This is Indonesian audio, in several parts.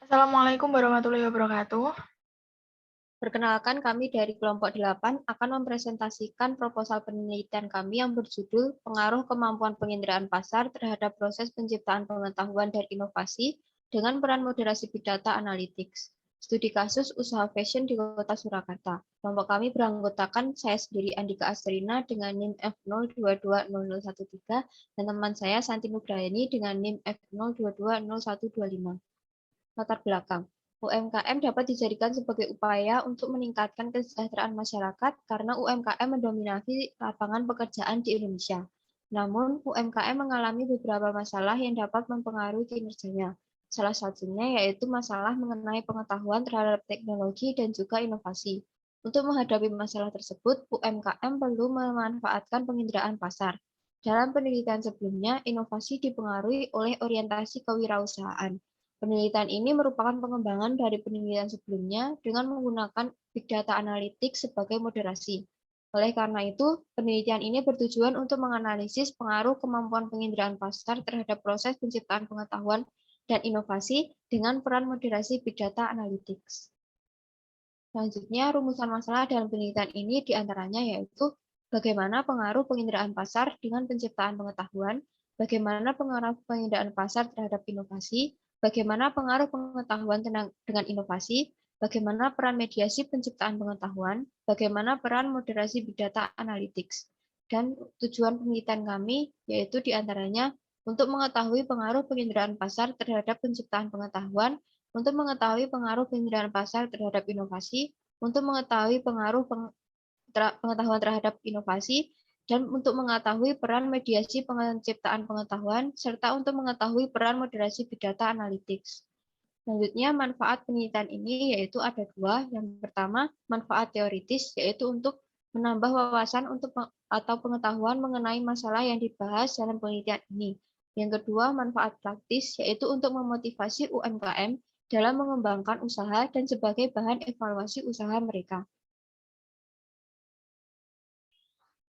Assalamualaikum warahmatullahi wabarakatuh. Perkenalkan, kami dari kelompok 8 akan mempresentasikan proposal penelitian kami yang berjudul Pengaruh Kemampuan Penginderaan Pasar terhadap Proses Penciptaan Pengetahuan dan Inovasi dengan Peran Moderasi Big Data Analytics. Studi kasus usaha fashion di Kota Surakarta. Kelompok kami beranggotakan saya sendiri Andika Astrina dengan NIM F022013 dan teman saya Santi Nugrayani dengan NIM F02202125. Latar belakang. UMKM dapat dijadikan sebagai upaya untuk meningkatkan kesejahteraan masyarakat karena UMKM mendominasi lapangan pekerjaan di Indonesia. Namun, UMKM mengalami beberapa masalah yang dapat mempengaruhi kinerjanya. Salah satunya yaitu masalah mengenai pengetahuan terhadap teknologi dan juga inovasi. Untuk menghadapi masalah tersebut, UMKM perlu memanfaatkan penginderaan pasar. Dalam penelitian sebelumnya, inovasi dipengaruhi oleh orientasi kewirausahaan. Penelitian ini merupakan pengembangan dari penelitian sebelumnya dengan menggunakan Big Data Analytics sebagai moderasi. Oleh karena itu, penelitian ini bertujuan untuk menganalisis pengaruh kemampuan penginderaan pasar terhadap proses penciptaan pengetahuan dan inovasi dengan peran moderasi Big Data Analytics. Selanjutnya, rumusan masalah dalam penelitian ini diantaranya yaitu bagaimana pengaruh penginderaan pasar dengan penciptaan pengetahuan, bagaimana pengaruh penginderaan pasar terhadap inovasi, bagaimana pengaruh pengetahuan dengan inovasi, bagaimana peran mediasi penciptaan pengetahuan, bagaimana peran moderasi Big Data Analytics. Dan tujuan penelitian kami yaitu diantaranya untuk mengetahui pengaruh penginderaan pasar terhadap penciptaan pengetahuan, untuk mengetahui pengaruh penginderaan pasar terhadap inovasi, untuk mengetahui pengaruh pengetahuan terhadap inovasi, dan untuk mengetahui peran mediasi penciptaan pengetahuan, serta untuk mengetahui peran moderasi Big Data Analytics. Selanjutnya, manfaat penelitian ini yaitu ada dua. Yang pertama, manfaat teoritis, yaitu untuk menambah wawasan atau pengetahuan mengenai masalah yang dibahas dalam penelitian ini. Yang kedua, manfaat praktis, yaitu untuk memotivasi UMKM dalam mengembangkan usaha dan sebagai bahan evaluasi usaha mereka.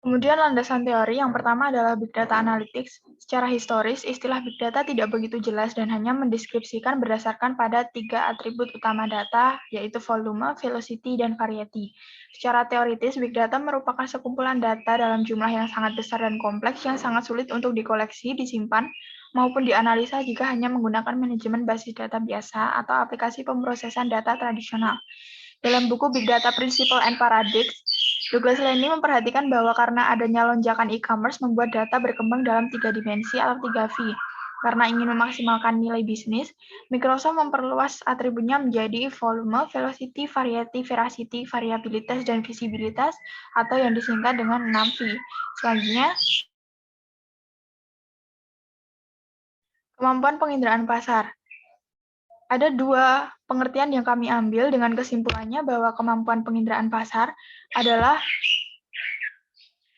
Kemudian landasan teori yang pertama adalah Big Data Analytics. Secara historis, istilah Big Data tidak begitu jelas dan hanya mendeskripsikan berdasarkan pada 3 atribut utama data, yaitu volume, velocity, dan variety. Secara teoritis, Big Data merupakan sekumpulan data dalam jumlah yang sangat besar dan kompleks yang sangat sulit untuk dikoleksi, disimpan, maupun dianalisa jika hanya menggunakan manajemen basis data biasa atau aplikasi pemrosesan data tradisional. Dalam buku Big Data Principle and Paradigms, Douglas Lenny memperhatikan bahwa karena adanya lonjakan e-commerce membuat data berkembang dalam 3 dimensi atau 3V. Karena ingin memaksimalkan nilai bisnis, Microsoft memperluas atributnya menjadi volume, velocity, variety, veracity, variabilitas, dan visibilitas, atau yang disingkat dengan 6V. Selanjutnya, kemampuan penginderaan pasar. Ada 2 pengertian yang kami ambil dengan kesimpulannya bahwa kemampuan penginderaan pasar adalah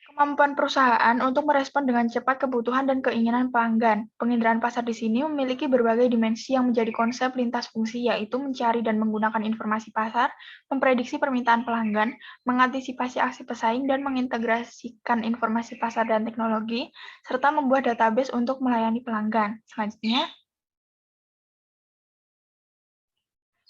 kemampuan perusahaan untuk merespon dengan cepat kebutuhan dan keinginan pelanggan. Penginderaan pasar di sini memiliki berbagai dimensi yang menjadi konsep lintas fungsi, yaitu mencari dan menggunakan informasi pasar, memprediksi permintaan pelanggan, mengantisipasi aksi pesaing, dan mengintegrasikan informasi pasar dan teknologi, serta membuat database untuk melayani pelanggan. Selanjutnya,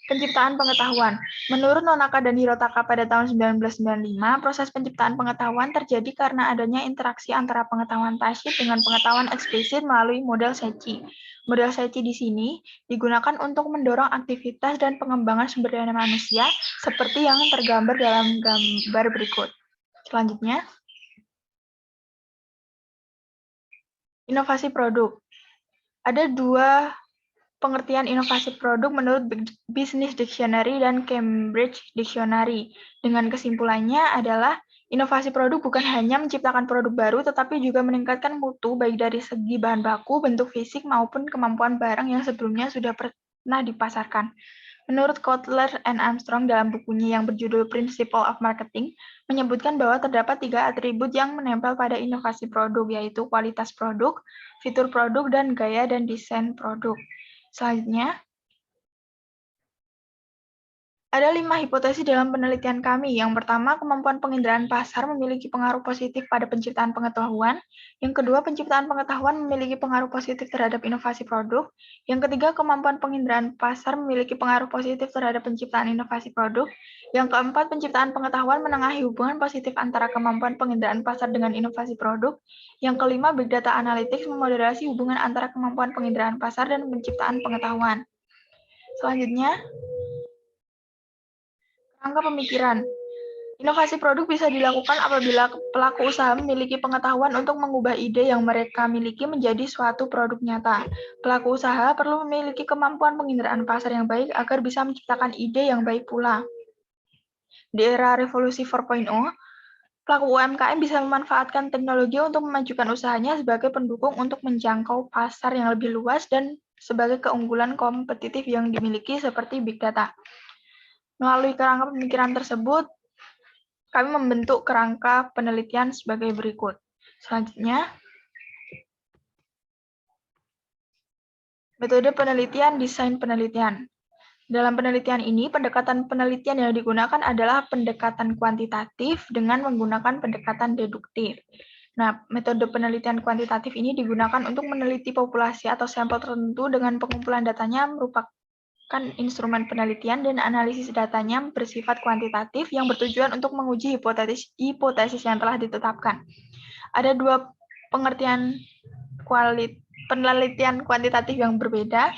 penciptaan pengetahuan. Menurut Nonaka dan Hirotaka pada tahun 1995, proses penciptaan pengetahuan terjadi karena adanya interaksi antara pengetahuan tacit dengan pengetahuan eksplisit melalui model Secchi. Model Secchi di sini digunakan untuk mendorong aktivitas dan pengembangan sumber daya manusia seperti yang tergambar dalam gambar berikut. Selanjutnya, inovasi produk. Ada 2 pengertian inovasi produk menurut Business Dictionary dan Cambridge Dictionary. Dengan kesimpulannya adalah inovasi produk bukan hanya menciptakan produk baru, tetapi juga meningkatkan mutu baik dari segi bahan baku, bentuk fisik, maupun kemampuan barang yang sebelumnya sudah pernah dipasarkan. Menurut Kotler and Armstrong dalam bukunya yang berjudul Principle of Marketing, menyebutkan bahwa terdapat 3 atribut yang menempel pada inovasi produk, yaitu kualitas produk, fitur produk, dan gaya dan desain produk. Selanjutnya, Ada 5 hipotesis dalam penelitian kami. Yang pertama, kemampuan penginderaan pasar memiliki pengaruh positif pada penciptaan pengetahuan. Yang kedua, penciptaan pengetahuan memiliki pengaruh positif terhadap inovasi produk. Yang ketiga, kemampuan penginderaan pasar memiliki pengaruh positif terhadap penciptaan inovasi produk. Yang keempat, penciptaan pengetahuan menengahi hubungan positif antara kemampuan penginderaan pasar dengan inovasi produk. Yang kelima, Big Data Analytics memoderasi hubungan antara kemampuan penginderaan pasar dan penciptaan pengetahuan. Selanjutnya, kerangka pemikiran. Inovasi produk bisa dilakukan apabila pelaku usaha memiliki pengetahuan untuk mengubah ide yang mereka miliki menjadi suatu produk nyata. Pelaku usaha perlu memiliki kemampuan penginderaan pasar yang baik agar bisa menciptakan ide yang baik pula. Di era revolusi 4.0, pelaku UMKM bisa memanfaatkan teknologi untuk memajukan usahanya sebagai pendukung untuk menjangkau pasar yang lebih luas dan sebagai keunggulan kompetitif yang dimiliki seperti Big Data. Melalui kerangka pemikiran tersebut, kami membentuk kerangka penelitian sebagai berikut. Selanjutnya, metode penelitian, desain penelitian. Dalam penelitian ini, pendekatan penelitian yang digunakan adalah pendekatan kuantitatif dengan menggunakan pendekatan deduktif. Nah, metode penelitian kuantitatif ini digunakan untuk meneliti populasi atau sampel tertentu dengan pengumpulan datanya merupakan instrumen penelitian dan analisis datanya bersifat kuantitatif yang bertujuan untuk menguji hipotesis yang telah ditetapkan. Ada dua pengertian penelitian kuantitatif yang berbeda.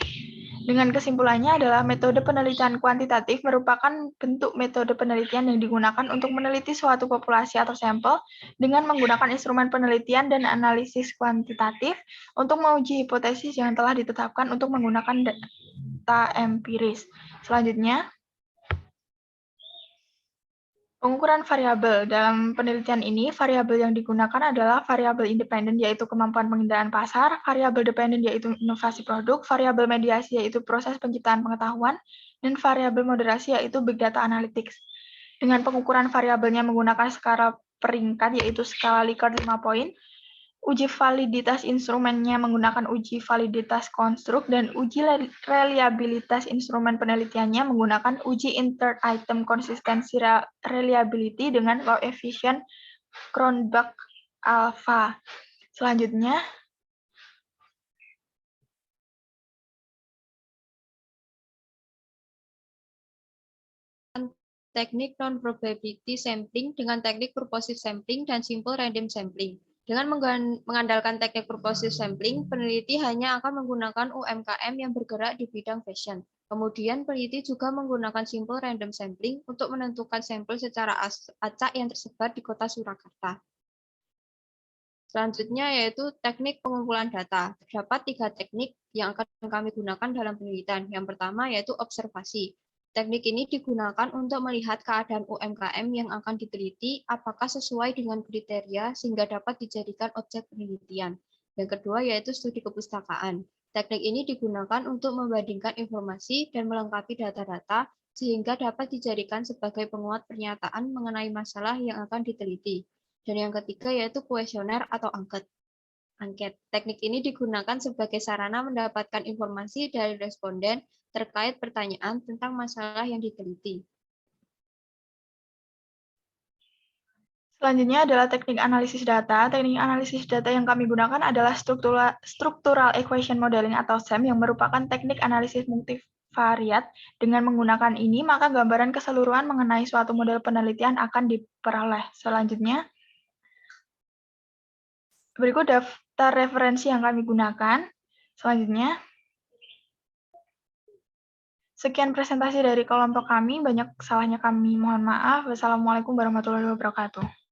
Dengan kesimpulannya adalah metode penelitian kuantitatif merupakan bentuk metode penelitian yang digunakan untuk meneliti suatu populasi atau sampel dengan menggunakan instrumen penelitian dan analisis kuantitatif untuk menguji hipotesis yang telah ditetapkan untuk menggunakan data empiris. Selanjutnya, pengukuran variabel. Dalam penelitian ini, variabel yang digunakan adalah variabel independen yaitu kemampuan penginderaan pasar, variabel dependen yaitu inovasi produk, variabel mediasi yaitu proses penciptaan pengetahuan, dan variabel moderasi yaitu Big Data Analytics. Dengan pengukuran variabelnya menggunakan skala peringkat yaitu skala Likert 5 poin, uji validitas instrumennya menggunakan uji validitas konstruk, dan uji reliabilitas instrumen penelitiannya menggunakan uji inter-item konsistensi reliability dengan koefisien Cronbach alpha. Selanjutnya, teknik non-probability sampling dengan teknik purposive sampling dan simple random sampling. Dengan mengandalkan teknik purposive sampling, peneliti hanya akan menggunakan UMKM yang bergerak di bidang fashion. Kemudian peneliti juga menggunakan simple random sampling untuk menentukan sampel secara acak yang tersebar di kota Surakarta. Selanjutnya yaitu teknik pengumpulan data. Terdapat 3 teknik yang akan kami gunakan dalam penelitian. Yang pertama yaitu observasi. Teknik ini digunakan untuk melihat keadaan UMKM yang akan diteliti apakah sesuai dengan kriteria sehingga dapat dijadikan objek penelitian. Yang kedua yaitu studi kepustakaan. Teknik ini digunakan untuk membandingkan informasi dan melengkapi data-data sehingga dapat dijadikan sebagai penguat pernyataan mengenai masalah yang akan diteliti. Dan yang ketiga yaitu kuesioner atau angket. Teknik ini digunakan sebagai sarana mendapatkan informasi dari responden terkait pertanyaan tentang masalah yang diteliti. Selanjutnya adalah teknik analisis data. Teknik analisis data yang kami gunakan adalah Structural Equation Modeling atau SEM yang merupakan teknik analisis multivariat. Dengan menggunakan ini, maka gambaran keseluruhan mengenai suatu model penelitian akan diperoleh. Selanjutnya, berikut daftar referensi yang kami gunakan. Selanjutnya, sekian presentasi dari kelompok kami. Banyak salahnya kami mohon maaf. Wassalamualaikum warahmatullahi wabarakatuh.